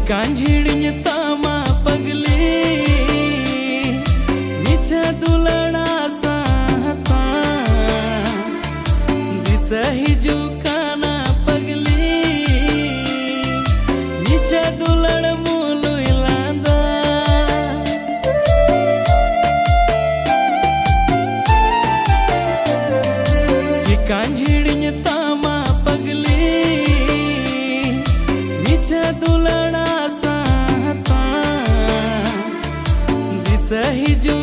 कांझिड़िया तामा पगली नीचा दुलड़ा साहता दिशा हिजू काना पगली नीचा दुलड़ मुलु इलांदा कांझिड़िया तामा पगली नीचा दुलड़ा साहता दिशा हिजू